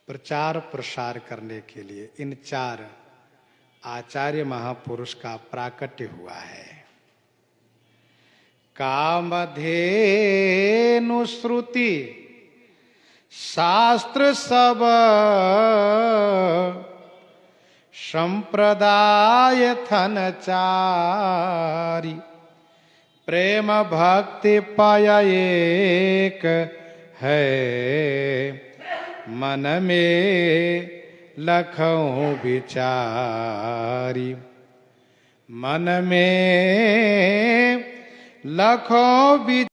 प्रचार प्रसार करने के लिए इन 4 आचार्य महापुरुष का प्राकट्य हुआ है। कामधेनु श्रुति शास्त्र सब संप्रदाय थनचारी, प्रेम भक्ति पाय एक है, मन में लखों विचारी, मन में लखों विचारी,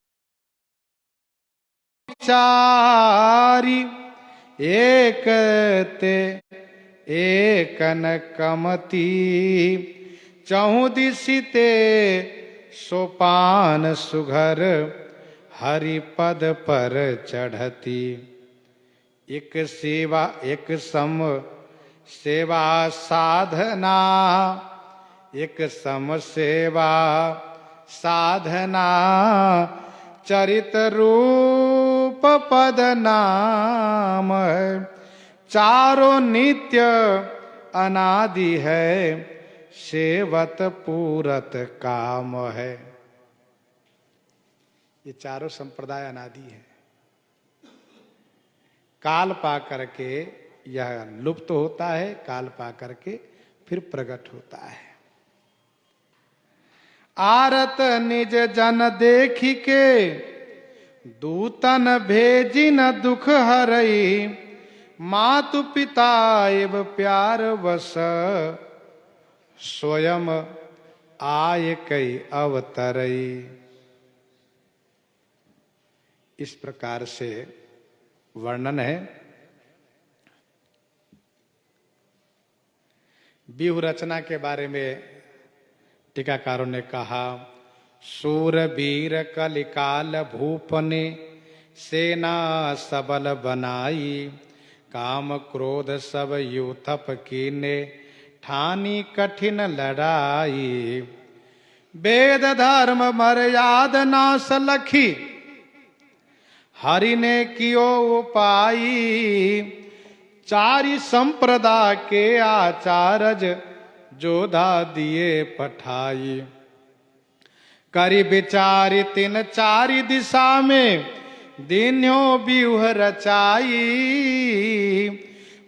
एक ते एकन कमती, चहु दिसिते सोपान सुघर, हरिपद पर चढ़ती, एक सेवा एक सम सेवा साधना, एक सम सेवा साधना, चरित रूप पद नाम है, चारों नित्य अनादि है, सेवत पूरत काम है। ये चारों संप्रदाय अनादि है। काल पा करके यह लुप्त होता है, काल पा करके फिर प्रकट होता है। आरत निज जन देखी के, दूतन भेजी न दुख हरई, मातु पिता एव प्यार वस, स्वयं आय कई अवतरई। इस प्रकार से वर्णन है। व्यूह रचना के बारे में टीकाकारों ने कहा, सूर वीर कलिकाल भूपने, सेना सबल बनाई, काम क्रोध सब यूथप कीने, ठानी कठिन लड़ाई, वेद धर्म मर्याद नाश लखी, हरि ने कियो उपाई, चारि संप्रदाय के आचार्य, जोधा दिए पठाई, करी विचारि 3-4 दिशा में, दीन्यो व्यूह रचाई,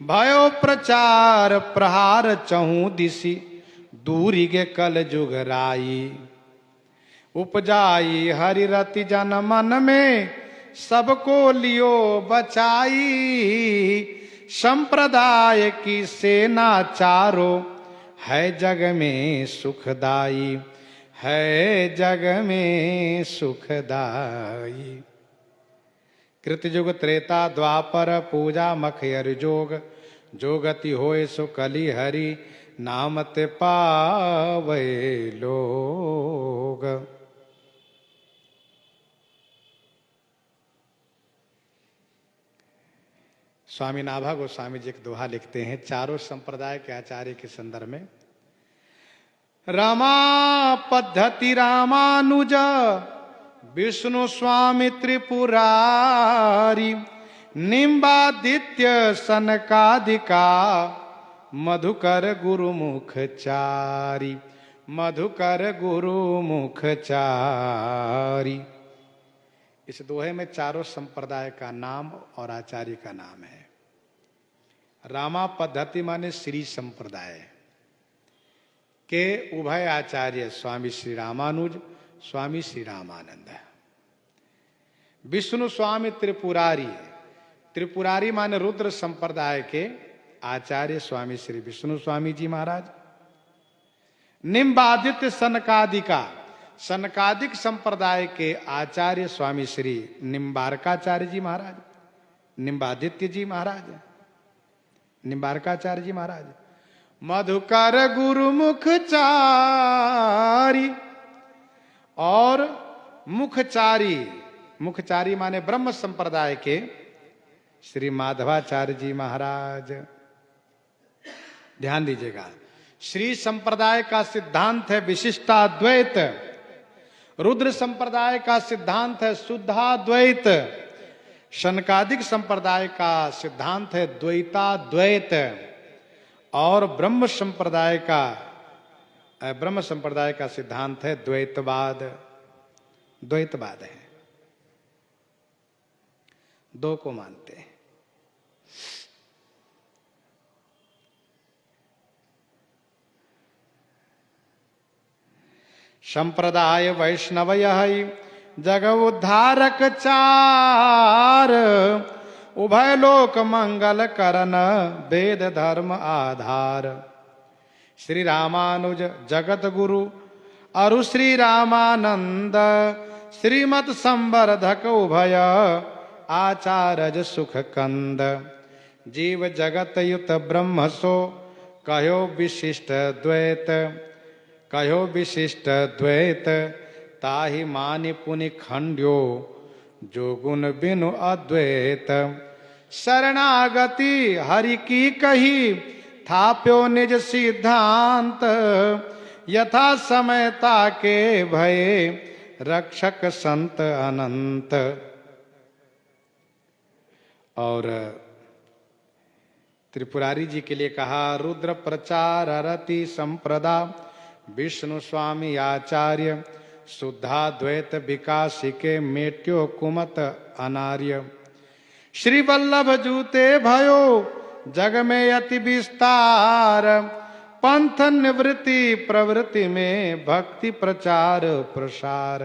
भयो प्रचार प्रहार चहु दिशि, दूरी के कल जुगराई, उपजाई हरिरति जन मन में, सबको लियो बचाई, संप्रदाय की सेना चारों, है जग में सुखदाई, है जग में सुखदाई। कृतयुग त्रेता द्वापर पूजा मखयर जोग, जो गति होए सो कली हरि, नाम ते पावे लोग। स्वामी नाभा गोस्वामी जी एक दोहा लिखते हैं चारों संप्रदाय के आचार्य के संदर्भ में। रमा पद्धति रामानुज, विष्णु स्वामी त्रिपुरारी, निम्बादित्य सनकादिका, मधुकर गुरुमुखचारी, मधुकर गुरुमुखचारी। इस दोहे में चारों संप्रदाय का नाम और आचार्य का नाम है। रामा पद्धति माने श्री संप्रदाय के उभय आचार्य स्वामी श्री रामानुज, स्वामी श्री रामानंद। विष्णु स्वामी त्रिपुरारी, त्रिपुरारी माने रुद्र संप्रदाय के आचार्य स्वामी श्री विष्णु स्वामी जी महाराज। निम्बादित्य सनकादिका, सनकादिक संप्रदाय के आचार्य स्वामी श्री निम्बारकाचार्य जी महाराज, निम्बादित्य जी महाराज, निम्बारकाचार्य जी महाराज। मधुकर गुरुमुखचारी और मुखचारी, मुखचारी माने ब्रह्म संप्रदाय के श्री माधवाचार्य जी महाराज। ध्यान दीजिएगा, श्री संप्रदाय का सिद्धांत है विशिष्टाद्वैत, रुद्र संप्रदाय का सिद्धांत है शुद्धाद्वैत, शनकादिक संप्रदाय का सिद्धांत है द्वैताद्वैत, और ब्रह्म संप्रदाय का सिद्धांत है द्वैतवाद। द्वैतवाद है, दो को मानते हैं। संप्रदाय वैष्णवयः जग उद्धारक चार, उभय लोक मंगल करन वेद धर्म आधार। श्री रामानुज जगत गुरु अरु श्री रामानंद, श्रीमत संवर्धक उभय आचार्य सुख कंद। जीव जगत युत ब्रह्म सो कहो विशिष्ट द्वैत, कहो विशिष्ट द्वैत। ताहि मानि पुनि खंड्यो जो गुण बिनु अद्वैत। शरणागति हरि की कही थाप्यो निज सिद्धांत, यथा समय ताके भये रक्षक संत अनंत। और त्रिपुरारी जी के लिए कहा रुद्र प्रचार रति संप्रदा, विष्णु स्वामी आचार्य शुद्धाद्वैत विकासिके मेट्यो कुमत अनार्य। श्री वल्लभ जूते भयो जग में अति विस्तार, पंथ निवृत्ति प्रवृत्ति में भक्ति प्रचार प्रसार।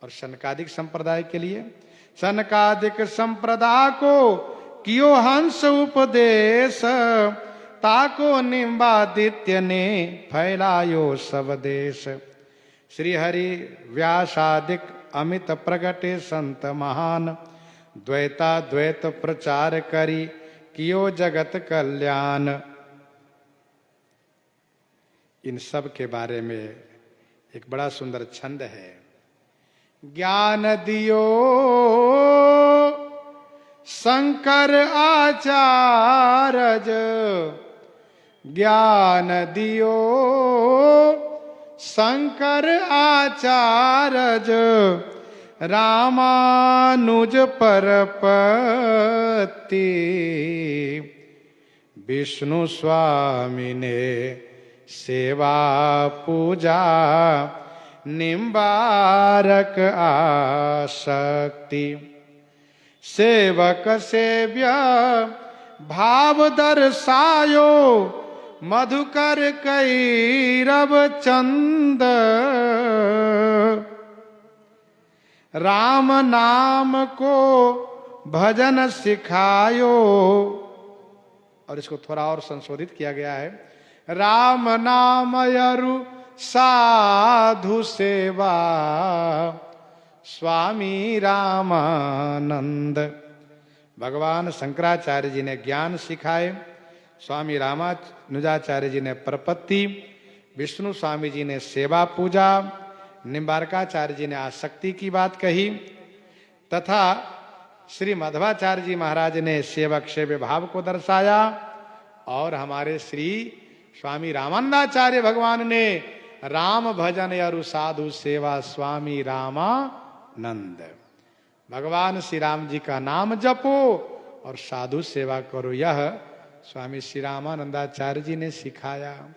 और शनकादिक संप्रदाय के लिए शनकादिक संप्रदाय को कियो हंस उपदेश, ताको निम्बादित्य ने फैलायो सब देश। श्री हरि व्यासादिक अमित प्रगटे संत महान, द्वैताद्वैत प्रचार करी कियो जगत कल्याण। इन सब के बारे में एक बड़ा सुंदर छंद है। ज्ञान दियो शंकर आचार्य, ज्ञान दियो शंकर आचार्य। रामानुज परपति विष्णु स्वामी ने सेवा पूजा, निम्बारक आसक्ति। सेवक सेव्य भाव दर्शायो, मधुकर कैरव चंद। राम नाम को भजन सिखायो। और इसको थोड़ा और संशोधित किया गया है। राम नाम यरु साधु सेवा, स्वामी रामानंद। भगवान शंकराचार्य जी ने ज्ञान सिखाए, स्वामी रामानुजाचार्य जी ने प्रपत्ति, विष्णु स्वामी जी ने सेवा पूजा, निम्बारकाचार्य जी ने आसक्ति की बात कही, तथा श्री मध्वाचार्य जी महाराज ने सेवक सेव्य भाव को दर्शाया, और हमारे श्री स्वामी रामानंदाचार्य भगवान ने राम भजन अरु साधु सेवा, स्वामी रामानंद। भगवान श्री राम जी का नाम जपो और साधु सेवा करो, यह स्वामी श्री रामानंदाचार्य जी ने सिखाया।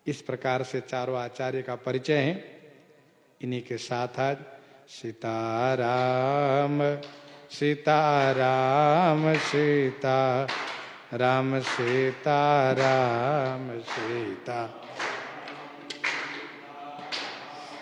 इस प्रकार से चारों आचार्य का परिचय है। इन्हीं के साथ आज सीताराम सीताराम सीता राम सीताराम सीता